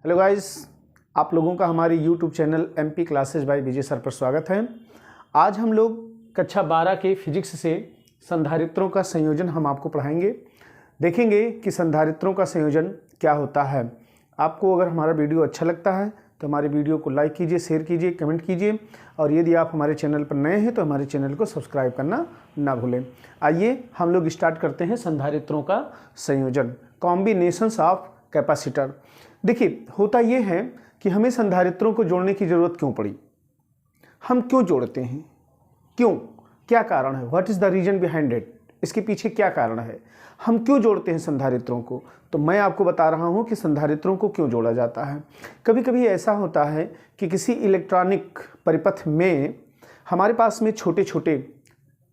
Hello guys, आप लोगों का हमारे YouTube channel MP classes bye विजय सर पर स्वागत है। आज हम लोग कक्षा 12 के फिजिक्स से संधारित्रों का संयोजन हम आपको पढ़ाएंगे। देखेंगे कि संधारित्रों का संयोजन क्या होता है। आपको अगर हमारा वीडियो अच्छा लगता है तो हमारे वीडियो को लाइक कीजिए, शेयर कीजिए, कमेंट कीजिए और यदि आप हमारे चैनल पर नए हैं तो हमारे चैनल को सब्सक्राइब करना ना भूलें। आइए हम लोग स्टार्ट करते हैं संधारित्रों का संयोजन, कॉम्बिनेशंस ऑफ कैपेसिटर। देखिए, होता ये है कि हमें संधारित्रों को जोड़ने की ज़रूरत क्यों पड़ी, हम क्यों जोड़ते हैं, क्यों, क्या कारण है, what is the reason behind it, इसके पीछे क्या कारण है, हम क्यों जोड़ते हैं संधारित्रों को। तो मैं आपको बता रहा हूं कि संधारित्रों को क्यों जोड़ा जाता है। कभी कभी ऐसा होता है कि किसी इलेक्ट्रॉनिक परिपथ में हमारे पास में छोटे छोटे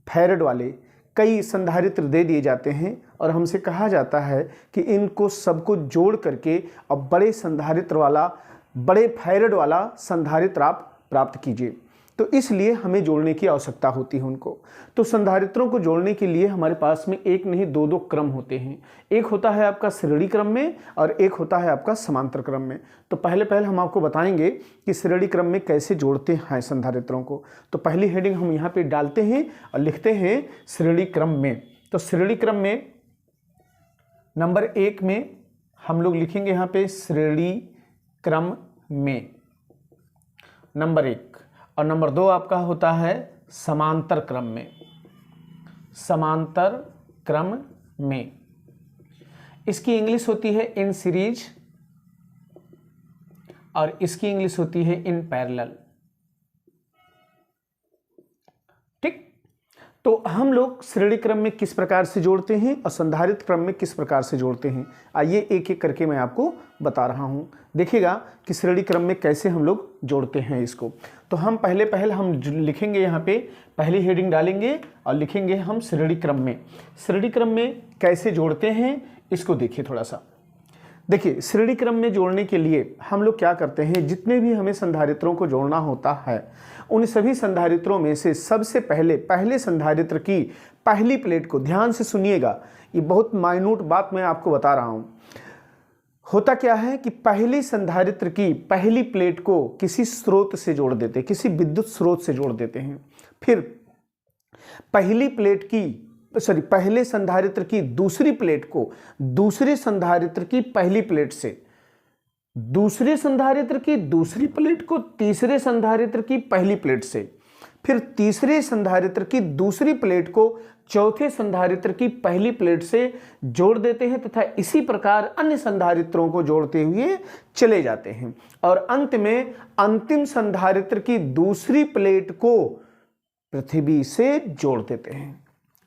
फैरड वाले कई संधारित्र दे दिए जाते हैं और हमसे कहा जाता है कि इनको सबको जोड़ करके अब बड़े संधारित्र वाला, बड़े फैरड वाला संधारित्र आप प्राप्त कीजिए। तो इसलिए हमें जोड़ने की आवश्यकता होती है उनको। तो संधारित्रों को जोड़ने के लिए हमारे पास में एक नहीं दो क्रम होते हैं। एक होता है आपका श्रेणी क्रम में और एक होता है आपका समांतर क्रम में। तो पहले हम आपको बताएंगे कि श्रेणी क्रम में कैसे जोड़ते हैं संधारित्रों को। तो पहली हेडिंग हम यहाँ पे डालते हैं और लिखते हैं श्रेणी क्रम में। तो श्रेणी क्रम में नंबर 1 में हम लोग लिखेंगे यहाँ पे श्रेणी क्रम में नंबर 1, और नंबर 2 आपका होता है समांतर क्रम में, समांतर क्रम में। इसकी इंग्लिश होती है इन सीरीज और इसकी इंग्लिश होती है इन पैरेलल। ठीक, तो हम लोग श्रेणी क्रम में किस प्रकार से जोड़ते हैं और संधारित्र क्रम में किस प्रकार से जोड़ते हैं, आइए एक एक करके मैं आपको बता रहा हूं। देखिएगा कि श्रेणी क्रम में कैसे हम लोग जोड़ते हैं इसको। तो हम पहले हम लिखेंगे, यहाँ पे पहली हेडिंग डालेंगे और लिखेंगे हम श्रेणी क्रम में। श्रेणी क्रम में कैसे जोड़ते हैं इसको देखिए थोड़ा सा। देखिए, श्रेणी क्रम में जोड़ने के लिए हम लोग क्या करते हैं, जितने भी हमें संधारित्रों को जोड़ना होता है उन सभी संधारित्रों में से सबसे पहले संधारित्र की पहली प्लेट को, ध्यान से सुनिएगा, ये बहुत माइन्यूट बात मैं आपको बता रहा हूं। होता क्या है कि पहली संधारित्र की पहली प्लेट को किसी स्रोत से जोड़ देते हैं, किसी विद्युत स्रोत से जोड़ देते हैं। फिर पहले संधारित्र की दूसरी प्लेट को दूसरे संधारित्र की पहली प्लेट से, दूसरे संधारित्र की दूसरी प्लेट को तीसरे संधारित्र की पहली प्लेट से, फिर तीसरे संधारित्र की दूसरी प्लेट को चौथे संधारित्र की पहली प्लेट से जोड़ देते हैं तथा इसी प्रकार अन्य संधारित्रों को जोड़ते हुए चले जाते हैं और अंत में अंतिम संधारित्र की दूसरी प्लेट को पृथ्वी से जोड़ देते हैं।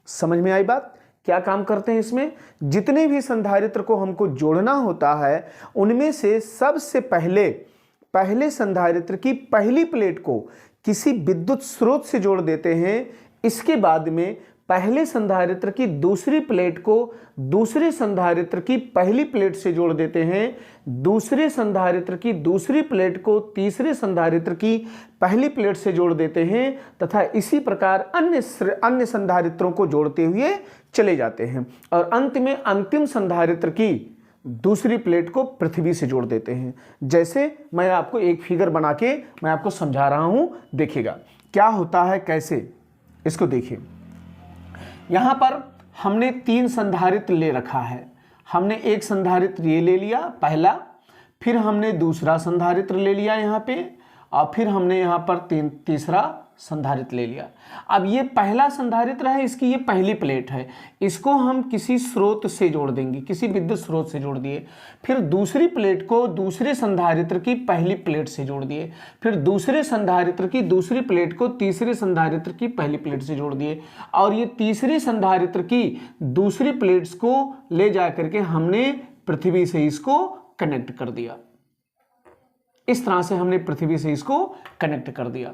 समझ में आई बात? क्या काम करते हैं इसमें? जितने भी संधारित्र को हमको जोड़ना होता है उनमें से सबसे पहले संधारित्र की पहली प्लेट को किसी विद्युत स्रोत से जोड़ देते हैं। इसके बाद में पहले संधारित्र की दूसरी प्लेट को दूसरे संधारित्र की पहली प्लेट से जोड़ देते हैं, दूसरे संधारित्र की दूसरी प्लेट को तीसरे संधारित्र की पहली प्लेट से जोड़ देते हैं तथा इसी प्रकार अन्य संधारित्रों को जोड़ते हुए चले जाते हैं और अंत में अंतिम संधारित्र की दूसरी प्लेट को पृथ्वी से जोड़ देते हैं। जैसे मैं आपको एक फिगर बना के मैं आपको समझा रहा हूं, देखिएगा क्या होता है, कैसे, इसको देखिए। यहां पर हमने 3 संधारित्र ले रखा है। हमने एक संधारित्र ये ले लिया पहला, फिर हमने दूसरा संधारित्र ले लिया यहाँ पे और फिर हमने यहाँ पर तीसरा संधारित्र ले लिया। अब ये पहला संधारित्र है, इसकी ये पहली प्लेट है, इसको हम किसी स्रोत से जोड़ देंगे, किसी विद्युत स्रोत से जोड़ दिए। फिर दूसरी प्लेट को दूसरे संधारित्र की पहली प्लेट से जोड़ दिए, फिर दूसरे संधारित्र की दूसरी प्लेट को तीसरे संधारित्र की पहली प्लेट से जोड़ दिए और ये तीसरे संधारित्र की दूसरी प्लेट्स को ले जा करके हमने पृथ्वी से इसको कनेक्ट कर दिया। इस तरह से हमने पृथ्वी से इसको कनेक्ट कर दिया।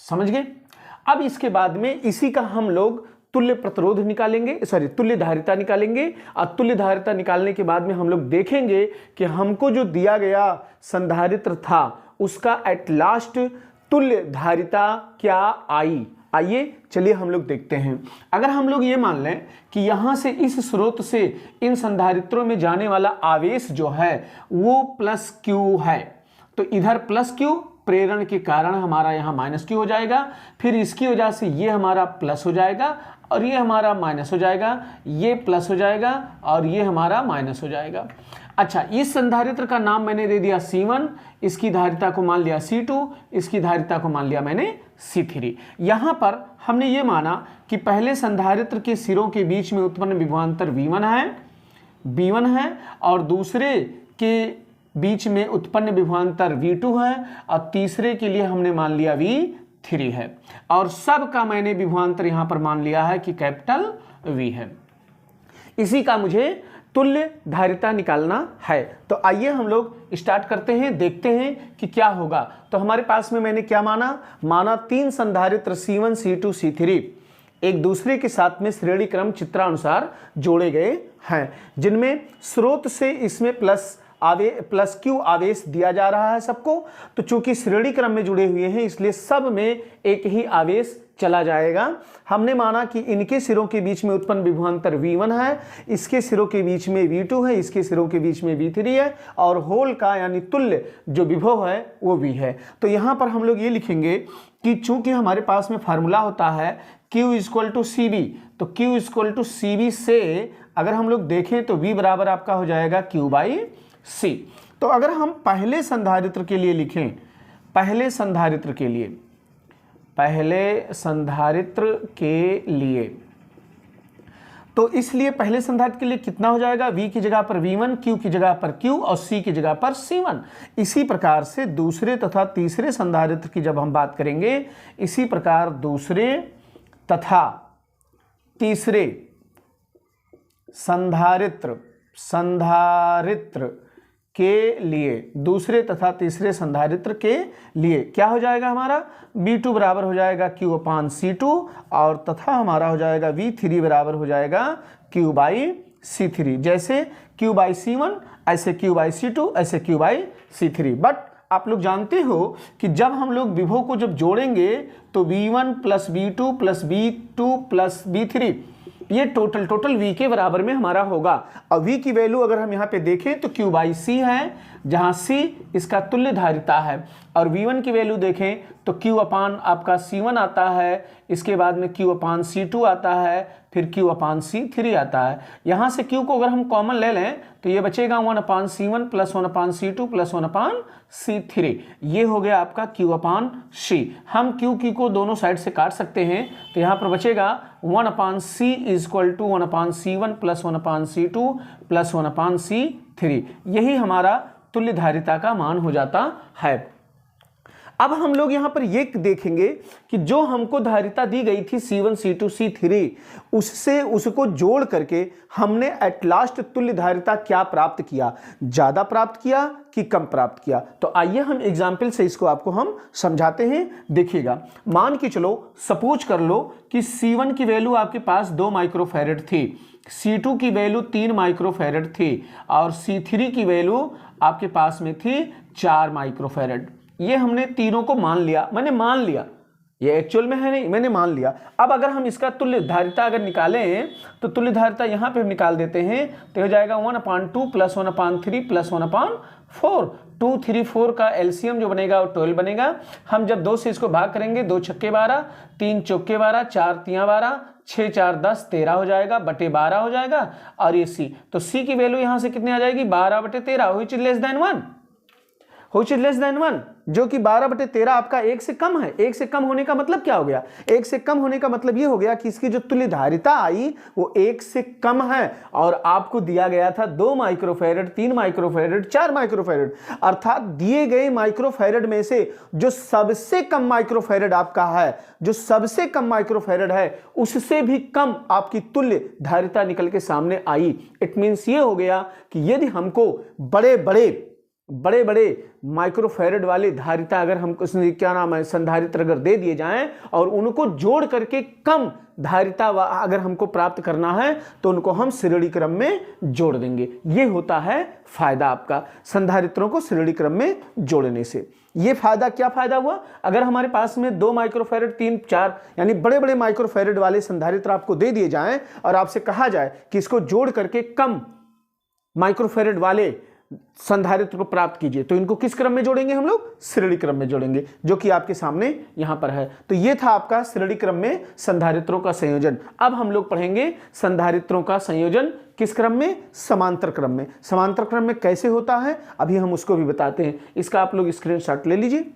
समझ गए? अब इसके बाद में इसी का हम लोग तुल्य प्रतिरोध निकालेंगे, तुल्य धारिता निकालेंगे और तुल्य धारिता निकालने के बाद में हम लोग देखेंगे कि हमको जो दिया गया संधारित्र था उसका एट लास्ट तुल्य धारिता क्या आई, आइए चलिए हम लोग देखते हैं। अगर हम लोग ये मान लें कि यहाँ से इस स्रोत से इन संधारित्रों में जाने वाला आवेश जो है वो प्लस क्यू है, तो इधर प्लस क्यू प्रेरण के कारण हमारा यहाँ माइनस क्यू हो जाएगा, फिर इसकी वजह से ये हमारा प्लस हो जाएगा और ये हमारा माइनस हो जाएगा, ये प्लस हो जाएगा और ये हमारा माइनस हो जाएगा। अच्छा, इस संधारित्र का नाम मैंने दे दिया C1, इसकी धारिता को मान लिया C2, इसकी धारिता को मान लिया मैंने C3। यहाँ पर हमने ये माना कि पहले संधारित्र के सिरों के बीच में उत्पन्न विभवांतर V1 है और दूसरे के बीच में उत्पन्न विभवांतर V2 है और तीसरे के लिए हमने मान लिया V3 है और सब का मैंने विभवांतर यहाँ पर मान लिया है कि कैपिटल V है। इसी का मुझे तुल्य धारिता निकालना है। तो आइए हम लोग स्टार्ट करते हैं, देखते हैं कि क्या होगा। तो हमारे पास में मैंने क्या माना 3 संधारित्र C1, C2, C3 एक दूसरे के साथ में श्रेणी क्रम चित्रानुसार जोड़े गए हैं, जिनमें स्रोत से इसमें प्लस क्यू आवेश दिया जा रहा है सबको। तो चूंकि श्रेणी क्रम में जुड़े हुए हैं इसलिए सब में एक ही आवेश चला जाएगा। हमने माना कि इनके सिरों के बीच में उत्पन्न विभवांतर V1 है, इसके सिरों के बीच में V2 है, इसके सिरों के बीच में V3 है और होल का यानी तुल्य जो विभव है वो V है। तो यहाँ पर हम लोग ये लिखेंगे कि चूंकि हमारे पास में फार्मूला होता है Q = CB, तो Q = CB से अगर हम लोग देखें तो V बराबर आपका हो जाएगा Q/C। तो अगर हम पहले संधारित्र के लिए लिखें, पहले संधारित्र के लिए तो इसलिए पहले संधारित्र के लिए कितना हो जाएगा, V की जगह पर V1, Q की जगह पर Q और C की जगह पर C1। इसी प्रकार से दूसरे तथा तीसरे संधारित्र की जब हम बात करेंगे, इसी प्रकार दूसरे तथा तीसरे संधारित्र के लिए, दूसरे तथा तीसरे संधारित्र के लिए क्या हो जाएगा, हमारा V2 बराबर हो जाएगा Q/C2 और तथा हमारा हो जाएगा V3 बराबर हो जाएगा Q/C3। जैसे Q/C1 ऐसे Q/C2 ऐसे Q/C3। बट आप लोग जानते हो कि जब हम लोग विभव को जब जोड़ेंगे तो V1 + V2 + V2 + V3 ये टोटल V के बराबर में हमारा होगा। और V की वैल्यू अगर हम यहाँ पे देखें तो Q/C है, जहाँ C इसका तुल्य धारिता है, और V1 की वैल्यू देखें तो Q/आपका C1 आता है, इसके बाद में Q/C2 आता है, फिर Q/C3 आता है। यहाँ से Q को अगर हम कॉमन ले लें तो ये बचेगा 1/C1 + 1/C2 + 1/C3। ये हो गया आपका Q/C। हम Q को दोनों साइड से काट सकते हैं, तो यहाँ पर बचेगा 1/C = 1/C1 + 1/C2 + 1/C3। यही हमारा तुल्य धारिता का मान हो जाता है। अब हम लोग यहाँ पर ये देखेंगे कि जो हमको धारिता दी गई थी C1, C2, C3 उससे उसको जोड़ करके हमने एट लास्ट तुल्य धारिता क्या प्राप्त किया, ज्यादा प्राप्त किया कि कम प्राप्त किया। तो आइए हम एग्जाम्पल से इसको आपको हम समझाते हैं, देखिएगा। मान के चलो, सपोज कर लो कि C1 की वैल्यू आपके पास 2 माइक्रोफैरड थी, C2 की वैल्यू 3 माइक्रोफैरड थी और C3 की वैल्यू आपके पास में थी 4 माइक्रोफैरड। ये हमने तीनों को मान लिया, मैंने मान लिया, ये एक्चुअल में है नहीं, मैंने मान लिया। अब अगर हम इसका तुल्य धारिता अगर निकालें तो तुल्य धारिता यहाँ पे हम निकाल देते हैं तो हो जाएगा 1/2 + 1/3 + 1/4। 2, 3, 4 का एलसीएम जो बनेगा वो 12 बनेगा। हम जब 2 से इसको भाग करेंगे, 2 छक्के 12, 3 चौके 12, 4 तियां 12, 6 4 10 13 हो जाएगा, बटे 12 हो जाएगा। और ये C, तो C की वैल्यू यहाँ से कितनी आ जाएगी, 12/13, व्हिच इज लेस देन 1, जो कि 12/13 आपका 1 से कम है। 1 से कम होने का मतलब क्या हो गया, 1 से कम होने का मतलब ये हो गया कि इसकी जो तुल्य धारिता आई वो 1 से कम है और आपको दिया गया था 2 माइक्रोफैरड, 3 माइक्रोफैरड, 4 माइक्रोफैरड। अर्थात दिए गए माइक्रोफैरड में से जो सबसे कम माइक्रोफैरड आपका है, जो सबसे कम माइक्रोफैरड है उससे भी कम आपकी तुल्य धारिता निकल के सामने आई। इट मीन्स ये हो गया कि यदि हमको बड़े बड़े बड़े बड़े माइक्रोफैरड वाले धारिता अगर हमको क्या नाम है संधारित्र अगर दे दिए जाएं और उनको जोड़ करके कम धारिता अगर हमको प्राप्त करना है तो उनको हम श्रेणी क्रम में जोड़ देंगे। ये होता है फायदा आपका संधारित्रों को श्रेणी क्रम में जोड़ने से। ये फायदा क्या फायदा हुआ, अगर हमारे पास में 2 माइक्रोफैरड 3 4 यानी बड़े बड़े माइक्रोफैरड वाले संधारित्र आपको दे दिए जाएं और आपसे कहा जाए कि इसको जोड़ करके कम माइक्रोफैरड वाले संधारित्र को प्राप्त कीजिए, तो इनको किस क्रम में जोड़ेंगे हम लोग, श्रेणी क्रम में जोड़ेंगे, जो कि आपके सामने यहां पर है। तो ये था आपका श्रेणी क्रम में संधारित्रों का संयोजन। अब हम लोग पढ़ेंगे संधारित्रों का संयोजन किस क्रम में, समांतर क्रम में। समांतर क्रम में कैसे होता है अभी हम उसको भी बताते हैं। इसका आप लोग स्क्रीनशॉट ले लीजिए।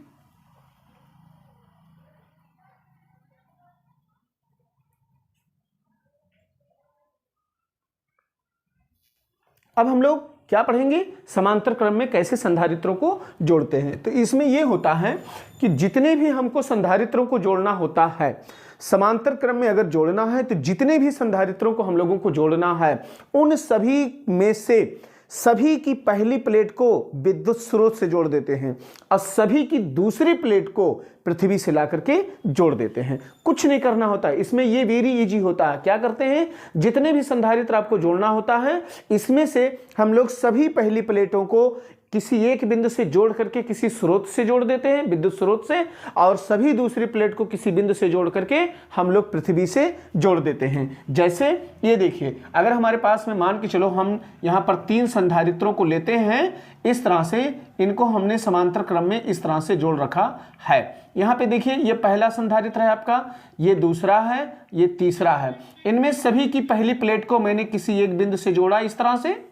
अब हम लोग क्या पढ़ेंगे, समांतर क्रम में कैसे संधारित्रों को जोड़ते हैं। तो इसमें यह होता है कि जितने भी हमको संधारित्रों को जोड़ना होता है, समांतर क्रम में अगर जोड़ना है तो जितने भी संधारित्रों को हम लोगों को जोड़ना है उन सभी में से सभी की पहली प्लेट को विद्युत स्रोत से जोड़ देते हैं और सभी की दूसरी प्लेट को पृथ्वी से ला करके जोड़ देते हैं। कुछ नहीं करना होता है इसमें, ये वेरी इजी होता है। क्या करते हैं, जितने भी संधारित्र आपको जोड़ना होता है इसमें से हम लोग सभी पहली प्लेटों को किसी एक बिंदु से जोड़ करके किसी स्रोत से जोड़ देते हैं, विद्युत स्रोत से, और सभी दूसरी प्लेट को किसी बिंदु से जोड़ करके हम लोग पृथ्वी से जोड़ देते हैं। जैसे ये देखिए, अगर हमारे पास में मान के चलो हम यहाँ पर 3 संधारित्रों को लेते हैं, इस तरह से इनको हमने समांतर क्रम में इस तरह से जोड़ रखा है। यहाँ पे देखिए ये पहला संधारित्र है आपका, ये दूसरा है, ये तीसरा है। इनमें सभी की पहली प्लेट को मैंने किसी एक बिंदु से जोड़ा इस तरह से,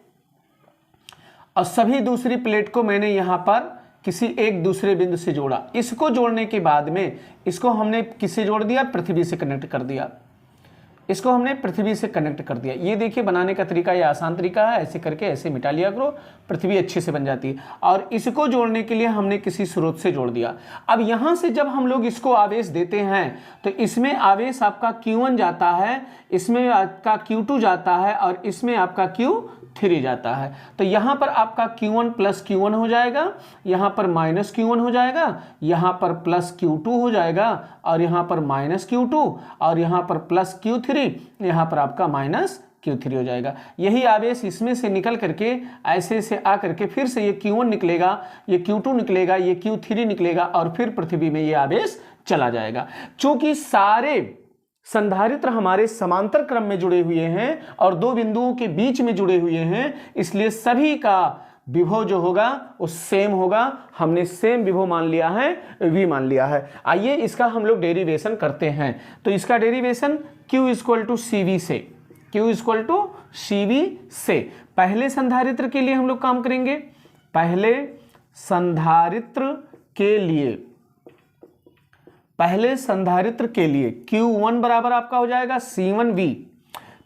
और सभी दूसरी प्लेट को मैंने यहां पर किसी एक दूसरे बिंदु से जोड़ा। इसको जोड़ने के बाद में इसको हमने किससे जोड़ दिया, पृथ्वी से कनेक्ट कर दिया। इसको हमने पृथ्वी से कनेक्ट कर दिया। ये देखिए बनाने का तरीका, ये आसान तरीका है, ऐसे करके ऐसे मिटा लिया करो, पृथ्वी अच्छे से बन जाती है। और इसको जोड़ने के लिए हमने किसी स्रोत से जोड़ दिया। अब यहां से जब हम लोग इसको आवेश देते हैं तो इसमें आवेश आपका Q1 जाता है, इसमें आपका Q2 जाता है और इसमें आपका Q3 जाता है। तो यहां पर आपका Q1 प्लस Q1 हो जाएगा, यहां पर माइनस Q1 हो जाएगा, यहां पर प्लस Q2 हो जाएगा और यहां पर माइनस Q2 और यहां पर प्लस Q3, यहां पर आपका माइनस Q3 हो जाएगा। यही आवेश इसमें से निकल करके ऐसे से आ करके फिर से ये Q1 निकलेगा, ये Q2 निकलेगा, ये Q3 निकलेगा और फिर पृथ्वी में ये आवेश चला जाएगा। चूंकि सारे संधारित्र हमारे समांतर क्रम में जुड़े हुए हैं और 2 बिंदुओं के बीच में जुड़े हुए हैं, इसलिए सभी का विभव जो होगा वो सेम होगा। हमने सेम विभव मान लिया है, V मान लिया है। आइए इसका हम लोग डेरिवेशन करते हैं। तो इसका derivation Q equal to CV से, Q इक्वल टू CV से पहले संधारित्र के लिए हम लोग काम करेंगे। पहले संधारित्र के लिए Q1 बराबर आपका हो जाएगा C1V।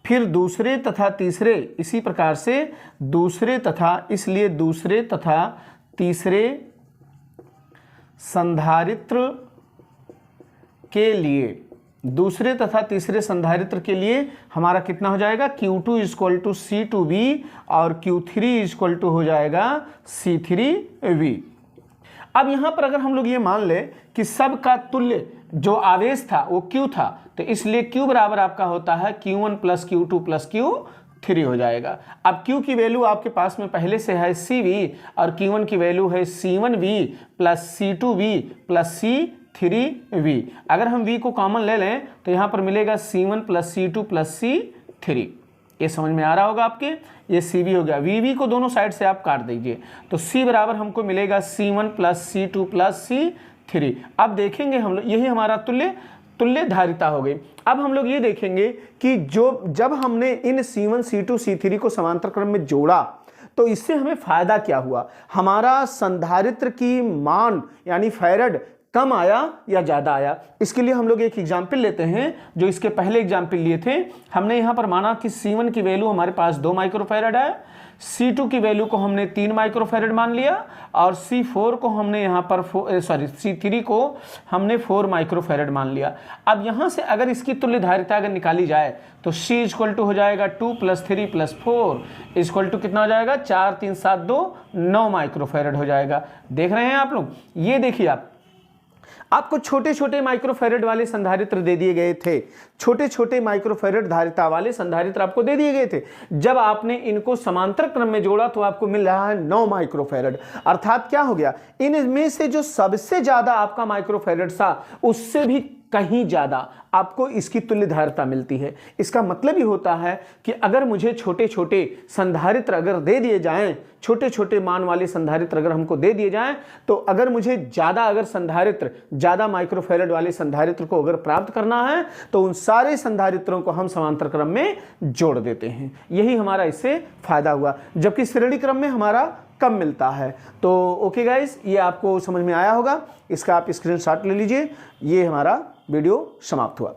फिर दूसरे तथा तीसरे, इसी प्रकार से दूसरे तथा, इसलिए दूसरे तथा तीसरे संधारित्र के लिए, दूसरे तथा तीसरे संधारित्र के लिए हमारा कितना हो जाएगा, Q2 इक्वल टू C2V और Q3 इक्वल टू हो जाएगा C3V। अब यहां पर अगर हम लोग ये मान लें कि सब का तुल्य जो आवेश था वो Q था, तो इसलिए Q बराबर आपका होता है Q1 plus Q2 plus Q3 हो जाएगा। अब Q की वैल्यू आपके पास में पहले से है CV और Q1 की वैल्यू है C1V plus C2V plus C3V। अगर हम V को कॉमन ले लें तो यहाँ पर मिलेगा C1 plus C2 plus C3। ये समझ में आ रहा होगा आपके, ये CV हो गया। VV को दोनों साइड से आप काट दीजिए तो C बराबर हमको मिलेगा C1 plus C2 plus C3। अब देखेंगे हम लोग, यही हमारा तुल्य धारिता हो गई। अब हम लोग ये देखेंगे कि जब हमने इन C1 C2 C3 को समांतर क्रम में जोड़ा तो इससे हमें फायदा क्या हुआ, हमारा संधारित्र की मान यानी फैरड कम आया या ज्यादा आया। इसके लिए हम लोग एक एग्जाम्पल लेते हैं जो इसके पहले एग्जाम्पल लिए थे। हमने यहां पर माना कि C1 की वैल्यू हमारे पास 2 माइक्रोफैरड है, C2 की वैल्यू को हमने 3 माइक्रोफैरड मान लिया और C4 को हमने यहाँ पर C3 को हमने 4 माइक्रोफैरड मान लिया। अब यहाँ से अगर इसकी तुल्य धारिता अगर निकाली जाए तो C इक्वल टू हो जाएगा 2 + 3 + 4 इक्वल टू कितना हो जाएगा 4 3 7 2 9 माइक्रोफैरड हो जाएगा। देख रहे हैं आप लोग, ये देखिए आपको छोटे छोटे माइक्रोफैरड वाले संधारित्र दे दिए गए थे, छोटे छोटे माइक्रोफैरड धारिता वाले संधारित्र आपको दे दिए गए थे। जब आपने इनको समांतर क्रम में जोड़ा तो आपको मिल रहा है 9 माइक्रोफैरड। अर्थात क्या हो गया, इनमें से जो सबसे ज्यादा आपका माइक्रोफैरड था उससे भी कहीं ज्यादा आपको इसकी तुल्य धारिता मिलती है। इसका मतलब ही होता है कि अगर मुझे छोटे छोटे संधारित्र अगर दे दिए जाएं, छोटे छोटे मान वाले संधारित्र अगर हमको दे दिए जाएं, तो अगर मुझे ज्यादा माइक्रोफैरड वाले संधारित्र को अगर प्राप्त करना है तो उन सारे संधारित्रों को हम समांतर क्रम में जोड़ देते हैं। यही हमारा इससे फायदा हुआ, जबकि श्रेणी क्रम में हमारा कम मिलता है। तो ओके गाइस, ये आपको समझ में आया होगा, इसका आप स्क्रीनशॉट ले लीजिए। ये हमारा वीडियो समाप्त हुआ।